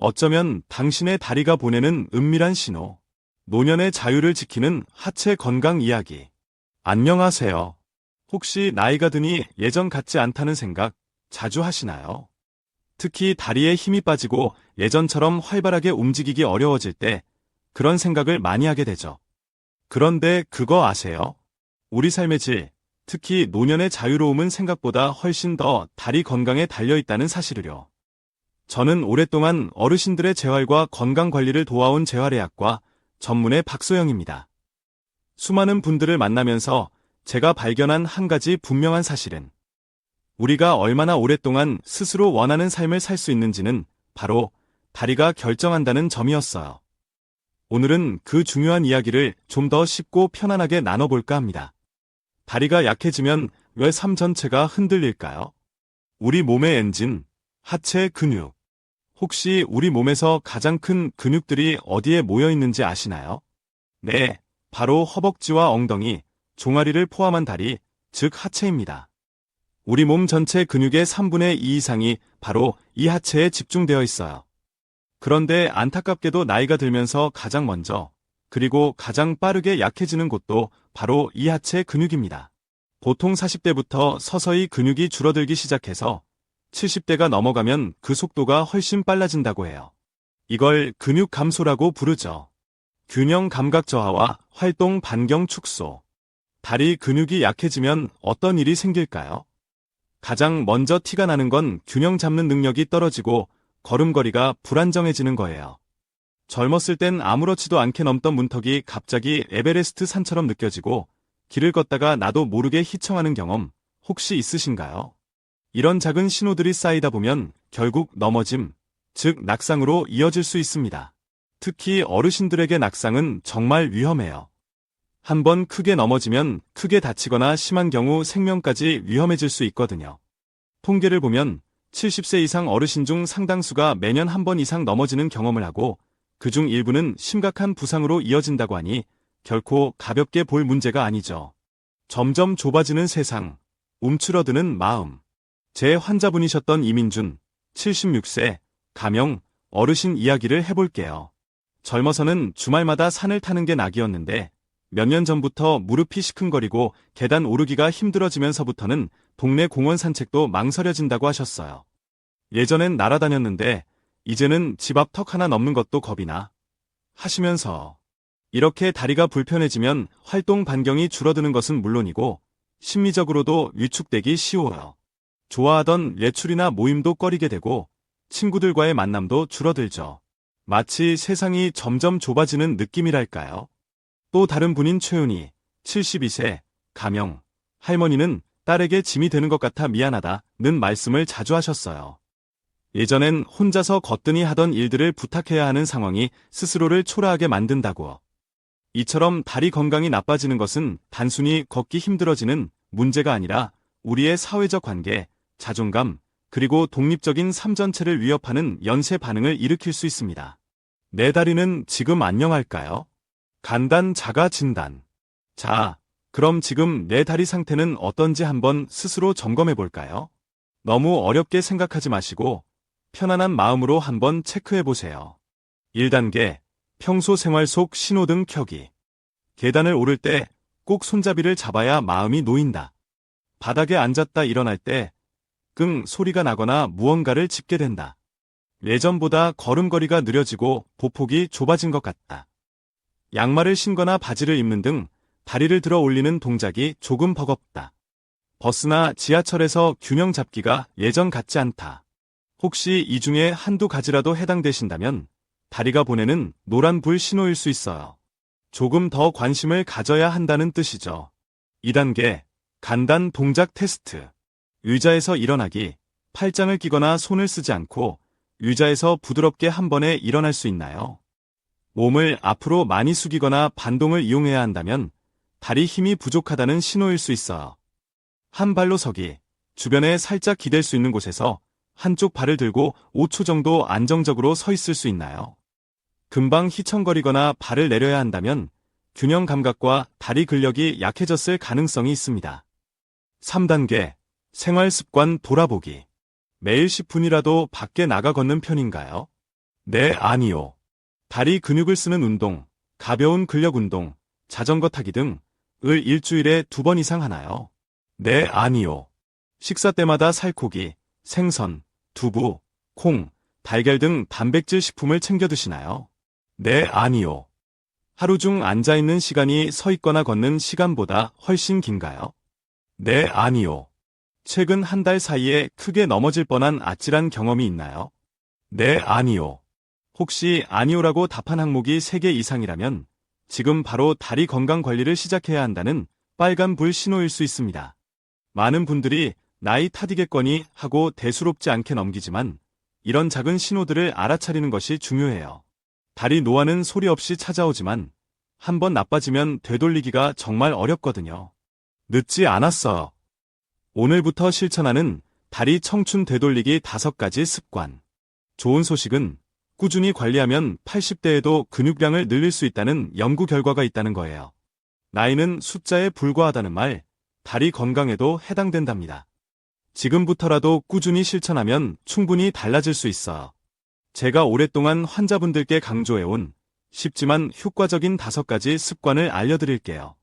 어쩌면 당신의 다리가 보내는 은밀한 신호. 노년의 자유를 지키는 하체 건강 이야기. 안녕하세요. 혹시 나이가 드니 예전 같지 않다는 생각 자주 하시나요? 특히 다리에 힘이 빠지고 예전처럼 활발하게 움직이기 어려워질 때 그런 생각을 많이 하게 되죠. 그런데 그거 아세요? 우리 삶의 질, 특히 노년의 자유로움은 생각보다 훨씬 더 다리 건강에 달려있다는 사실을요. 저는 오랫동안 어르신들의 재활과 건강 관리를 도와온 재활의학과 전문의 박소영입니다. 수많은 분들을 만나면서 제가 발견한 한 가지 분명한 사실은 우리가 얼마나 오랫동안 스스로 원하는 삶을 살 수 있는지는 바로 다리가 결정한다는 점이었어요. 오늘은 그 중요한 이야기를 좀 더 쉽고 편안하게 나눠볼까 합니다. 다리가 약해지면 왜 삶 전체가 흔들릴까요? 우리 몸의 엔진, 하체 근육. 혹시 우리 몸에서 가장 큰 근육들이 어디에 모여 있는지 아시나요? 네, 바로 허벅지와 엉덩이, 종아리를 포함한 다리, 즉 하체입니다. 우리 몸 전체 근육의 3분의 2 이상이 바로 이 하체에 집중되어 있어요. 그런데 안타깝게도 나이가 들면서 가장 먼저, 그리고 가장 빠르게 약해지는 곳도 바로 이 하체 근육입니다. 보통 40대부터 서서히 근육이 줄어들기 시작해서 70대가 넘어가면 그 속도가 훨씬 빨라진다고 해요. 이걸 근육 감소라고 부르죠. 균형 감각 저하와 활동 반경 축소. 다리 근육이 약해지면 어떤 일이 생길까요? 가장 먼저 티가 나는 건 균형 잡는 능력이 떨어지고 걸음걸이가 불안정해지는 거예요. 젊었을 땐 아무렇지도 않게 넘던 문턱이 갑자기 에베레스트 산처럼 느껴지고 길을 걷다가 나도 모르게 휘청하는 경험 혹시 있으신가요? 이런 작은 신호들이 쌓이다 보면 결국 넘어짐, 즉 낙상으로 이어질 수 있습니다. 특히 어르신들에게 낙상은 정말 위험해요. 한번 크게 넘어지면 크게 다치거나 심한 경우 생명까지 위험해질 수 있거든요. 통계를 보면 70세 이상 어르신 중 상당수가 매년 한 번 이상 넘어지는 경험을 하고 그중 일부는 심각한 부상으로 이어진다고 하니 결코 가볍게 볼 문제가 아니죠. 점점 좁아지는 세상, 움츠러드는 마음. 제 환자분이셨던 이민준, 76세, 가명, 어르신 이야기를 해볼게요. 젊어서는 주말마다 산을 타는 게 낙이었는데 몇 년 전부터 무릎이 시큰거리고 계단 오르기가 힘들어지면서부터는 동네 공원 산책도 망설여진다고 하셨어요. 예전엔 날아다녔는데 이제는 집 앞 턱 하나 넘는 것도 겁이 나. 하시면서 이렇게 다리가 불편해지면 활동 반경이 줄어드는 것은 물론이고 심리적으로도 위축되기 쉬워요. 좋아하던 외출이나 모임도 꺼리게 되고 친구들과의 만남도 줄어들죠. 마치 세상이 점점 좁아지는 느낌이랄까요? 또 다른 분인 최은희, 72세, 가명, 할머니는 딸에게 짐이 되는 것 같아 미안하다는 말씀을 자주 하셨어요. 예전엔 혼자서 거뜬히 하던 일들을 부탁해야 하는 상황이 스스로를 초라하게 만든다고. 이처럼 다리 건강이 나빠지는 것은 단순히 걷기 힘들어지는 문제가 아니라 우리의 사회적 관계, 자존감, 그리고 독립적인 삶 전체를 위협하는 연쇄 반응을 일으킬 수 있습니다. 내 다리는 지금 안녕할까요? 간단 자가 진단. 자, 그럼 지금 내 다리 상태는 어떤지 한번 스스로 점검해 볼까요? 너무 어렵게 생각하지 마시고 편안한 마음으로 한번 체크해 보세요. 1단계, 평소 생활 속 신호등 켜기. 계단을 오를 때 꼭 손잡이를 잡아야 마음이 놓인다. 바닥에 앉았다 일어날 때 끙 소리가 나거나 무언가를 짚게 된다. 예전보다 걸음걸이가 느려지고 보폭이 좁아진 것 같다. 양말을 신거나 바지를 입는 등 다리를 들어 올리는 동작이 조금 버겁다. 버스나 지하철에서 균형 잡기가 예전 같지 않다. 혹시 이 중에 한두 가지라도 해당되신다면 다리가 보내는 노란불 신호일 수 있어요. 조금 더 관심을 가져야 한다는 뜻이죠. 2단계, 간단 동작 테스트. 의자에서 일어나기, 팔짱을 끼거나 손을 쓰지 않고 의자에서 부드럽게 한 번에 일어날 수 있나요? 몸을 앞으로 많이 숙이거나 반동을 이용해야 한다면 다리 힘이 부족하다는 신호일 수 있어요. 한 발로 서기, 주변에 살짝 기댈 수 있는 곳에서 한쪽 발을 들고 5초 정도 안정적으로 서 있을 수 있나요? 금방 휘청거리거나 발을 내려야 한다면 균형 감각과 다리 근력이 약해졌을 가능성이 있습니다. 3단계, 생활 습관 돌아보기. 매일 10분이라도 밖에 나가 걷는 편인가요? 네, 아니요. 다리 근육을 쓰는 운동, 가벼운 근력 운동, 자전거 타기 등을 일주일에 2번 이상 하나요? 네, 아니요. 식사 때마다 살코기, 생선, 두부, 콩, 달걀 등 단백질 식품을 챙겨 드시나요? 네, 아니요. 하루 중 앉아 있는 시간이 서 있거나 걷는 시간보다 훨씬 긴가요? 네, 아니요. 최근 1달 사이에 크게 넘어질 뻔한 아찔한 경험이 있나요? 네, 아니요. 혹시 아니오라고 답한 항목이 3개 이상이라면 지금 바로 다리 건강 관리를 시작해야 한다는 빨간 불 신호일 수 있습니다. 많은 분들이 나이 탓이겠거니 하고 대수롭지 않게 넘기지만 이런 작은 신호들을 알아차리는 것이 중요해요. 다리 노화는 소리 없이 찾아오지만 한번 나빠지면 되돌리기가 정말 어렵거든요. 늦지 않았어요. 오늘부터 실천하는 다리 청춘 되돌리기 5가지 습관. 좋은 소식은 꾸준히 관리하면 80대에도 근육량을 늘릴 수 있다는 연구 결과가 있다는 거예요. 나이는 숫자에 불과하다는 말, 다리 건강에도 해당된답니다. 지금부터라도 꾸준히 실천하면 충분히 달라질 수 있어요. 제가 오랫동안 환자분들께 강조해온 쉽지만 효과적인 5가지 습관을 알려드릴게요.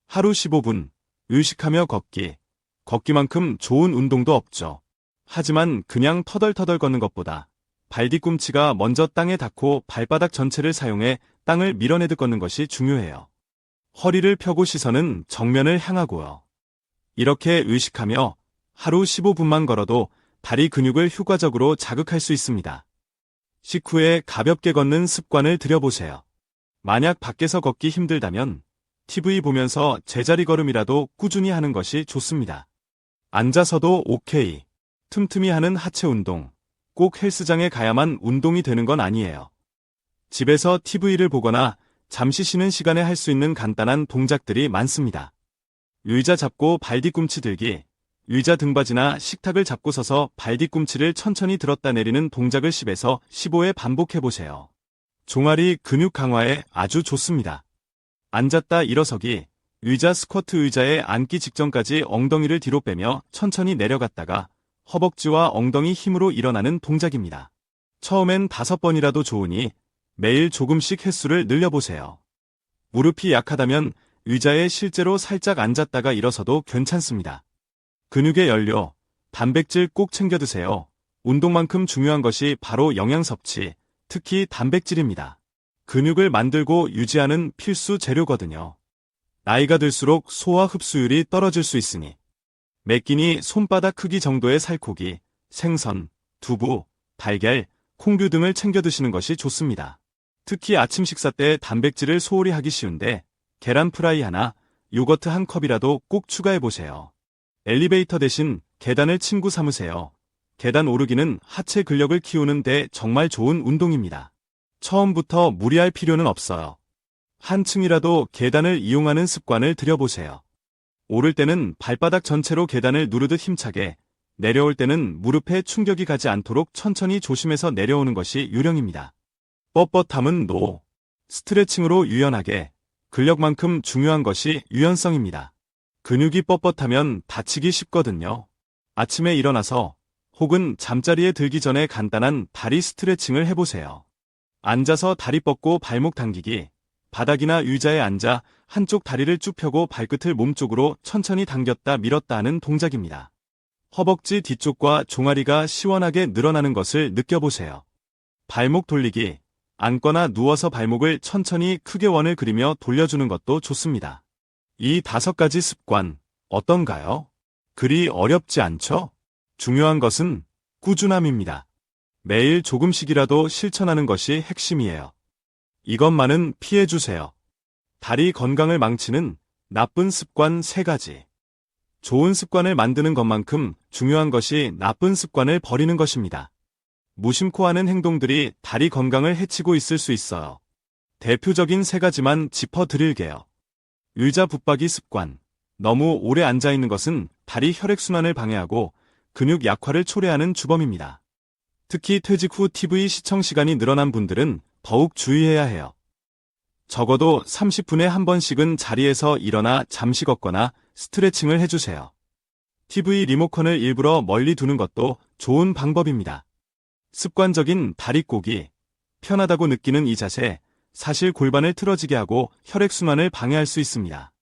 하루 15분, 의식하며 걷기. 걷기만큼 좋은 운동도 없죠. 하지만 그냥 터덜터덜 걷는 것보다 발 뒤꿈치가 먼저 땅에 닿고 발바닥 전체를 사용해 땅을 밀어내듯 걷는 것이 중요해요. 허리를 펴고 시선은 정면을 향하고요. 이렇게 의식하며 하루 15분만 걸어도 다리 근육을 효과적으로 자극할 수 있습니다. 식후에 가볍게 걷는 습관을 들여보세요. 만약 밖에서 걷기 힘들다면 TV 보면서 제자리 걸음이라도 꾸준히 하는 것이 좋습니다. 앉아서도 오케이. 틈틈이 하는 하체 운동. 꼭 헬스장에 가야만 운동이 되는 건 아니에요. 집에서 TV를 보거나 잠시 쉬는 시간에 할 수 있는 간단한 동작들이 많습니다. 의자 잡고 발 뒤꿈치 들기. 의자 등받이나 식탁을 잡고 서서 발 뒤꿈치를 천천히 들었다 내리는 동작을 10에서 15회 반복해보세요. 종아리 근육 강화에 아주 좋습니다. 앉았다 일어서기. 의자 스쿼트 의자에 앉기 직전까지 엉덩이를 뒤로 빼며 천천히 내려갔다가 허벅지와 엉덩이 힘으로 일어나는 동작입니다. 처음엔 5번이라도 좋으니 매일 조금씩 횟수를 늘려보세요. 무릎이 약하다면 의자에 실제로 살짝 앉았다가 일어서도 괜찮습니다. 근육의 연료, 단백질 꼭 챙겨 드세요. 운동만큼 중요한 것이 바로 영양 섭취, 특히 단백질입니다. 근육을 만들고 유지하는 필수 재료거든요. 나이가 들수록 소화 흡수율이 떨어질 수 있으니 매 끼니 손바닥 크기 정도의 살코기, 생선, 두부, 달걀, 콩류 등을 챙겨 드시는 것이 좋습니다. 특히 아침 식사 때 단백질을 소홀히 하기 쉬운데 계란 프라이 하나, 요거트 한 컵이라도 꼭 추가해보세요. 엘리베이터 대신 계단을 친구 삼으세요. 계단 오르기는 하체 근력을 키우는 데 정말 좋은 운동입니다. 처음부터 무리할 필요는 없어요. 한층이라도 계단을 이용하는 습관을 들여보세요. 오를 때는 발바닥 전체로 계단을 누르듯 힘차게, 내려올 때는 무릎에 충격이 가지 않도록 천천히 조심해서 내려오는 것이 요령입니다. 뻣뻣함은 노. 스트레칭으로 유연하게, 근력만큼 중요한 것이 유연성입니다. 근육이 뻣뻣하면 다치기 쉽거든요. 아침에 일어나서 혹은 잠자리에 들기 전에 간단한 다리 스트레칭을 해보세요. 앉아서 다리 뻗고 발목 당기기. 바닥이나 의자에 앉아 한쪽 다리를 쭉 펴고 발끝을 몸쪽으로 천천히 당겼다 밀었다 하는 동작입니다. 허벅지 뒤쪽과 종아리가 시원하게 늘어나는 것을 느껴보세요. 발목 돌리기. 앉거나 누워서 발목을 천천히 크게 원을 그리며 돌려주는 것도 좋습니다. 이 5가지 습관 어떤가요? 그리 어렵지 않죠? 중요한 것은 꾸준함입니다. 매일 조금씩이라도 실천하는 것이 핵심이에요. 이것만은 피해주세요. 다리 건강을 망치는 나쁜 습관 3가지. 좋은 습관을 만드는 것만큼 중요한 것이 나쁜 습관을 버리는 것입니다. 무심코 하는 행동들이 다리 건강을 해치고 있을 수 있어요. 대표적인 3가지만 짚어드릴게요. 의자 붙박이 습관. 너무 오래 앉아있는 것은 다리 혈액순환을 방해하고 근육 약화를 초래하는 주범입니다. 특히 퇴직 후 TV 시청 시간이 늘어난 분들은 더욱 주의해야 해요. 적어도 30분에 한 번씩은 자리에서 일어나 잠시 걷거나 스트레칭을 해주세요. TV 리모컨을 일부러 멀리 두는 것도 좋은 방법입니다. 습관적인 다리 꼬기. 편하다고 느끼는 이 자세, 사실 골반을 틀어지게 하고 혈액순환을 방해할 수 있습니다.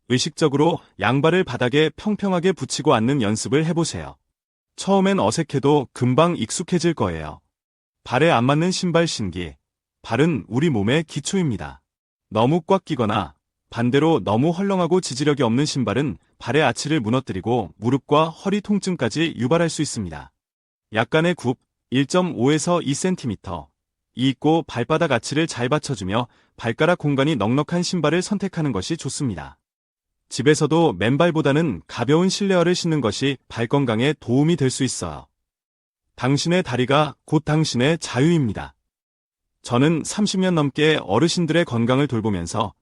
의식적으로 양발을 바닥에 평평하게 붙이고 앉는 연습을 해보세요. 처음엔 어색해도 금방 익숙해질 거예요. 발에 안 맞는 신발 신기. 발은 우리 몸의 기초입니다. 너무 꽉 끼거나 반대로 너무 헐렁하고 지지력이 없는 신발은 발의 아치를 무너뜨리고 무릎과 허리 통증까지 유발할 수 있습니다. 약간의 굽 1.5에서 2cm 이 있고 발바닥 아치를 잘 받쳐주며 발가락 공간이 넉넉한 신발을 선택하는 것이 좋습니다. 집에서도 맨발보다는 가벼운 실내화를 신는 것이 발 건강에 도움이 될 수 있어요. 당신의 다리가 곧 당신의 자유입니다. 저는 30년 넘게 어르신들의 건강을 돌보면서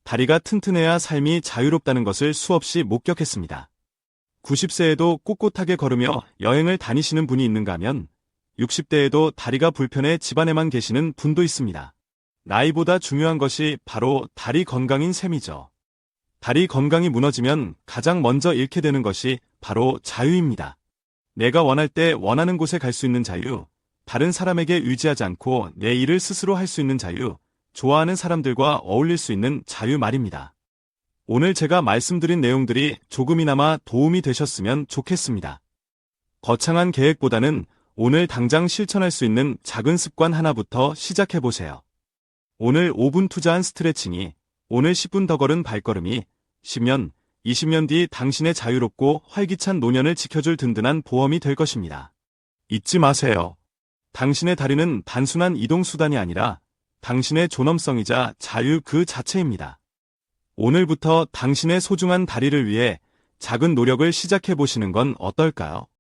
다리가 튼튼해야 삶이 자유롭다는 것을 수없이 목격했습니다. 90세에도 꼿꼿하게 걸으며 여행을 다니시는 분이 있는가 하면 60대에도 다리가 불편해 집안에만 계시는 분도 있습니다. 나이보다 중요한 것이 바로 다리 건강인 셈이죠. 다리 건강이 무너지면 가장 먼저 잃게 되는 것이 바로 자유입니다. 내가 원할 때 원하는 곳에 갈 수 있는 자유, 다른 사람에게 의지하지 않고 내 일을 스스로 할 수 있는 자유, 좋아하는 사람들과 어울릴 수 있는 자유 말입니다. 오늘 제가 말씀드린 내용들이 조금이나마 도움이 되셨으면 좋겠습니다. 거창한 계획보다는 오늘 당장 실천할 수 있는 작은 습관 하나부터 시작해보세요. 오늘 5분 투자한 스트레칭이, 오늘 10분 더 걸은 발걸음이 10년, 20년 뒤 당신의 자유롭고 활기찬 노년을 지켜줄 든든한 보험이 될 것입니다. 잊지 마세요. 당신의 다리는 단순한 이동수단이 아니라 당신의 존엄성이자 자유 그 자체입니다. 오늘부터 당신의 소중한 다리를 위해 작은 노력을 시작해 보시는 건 어떨까요?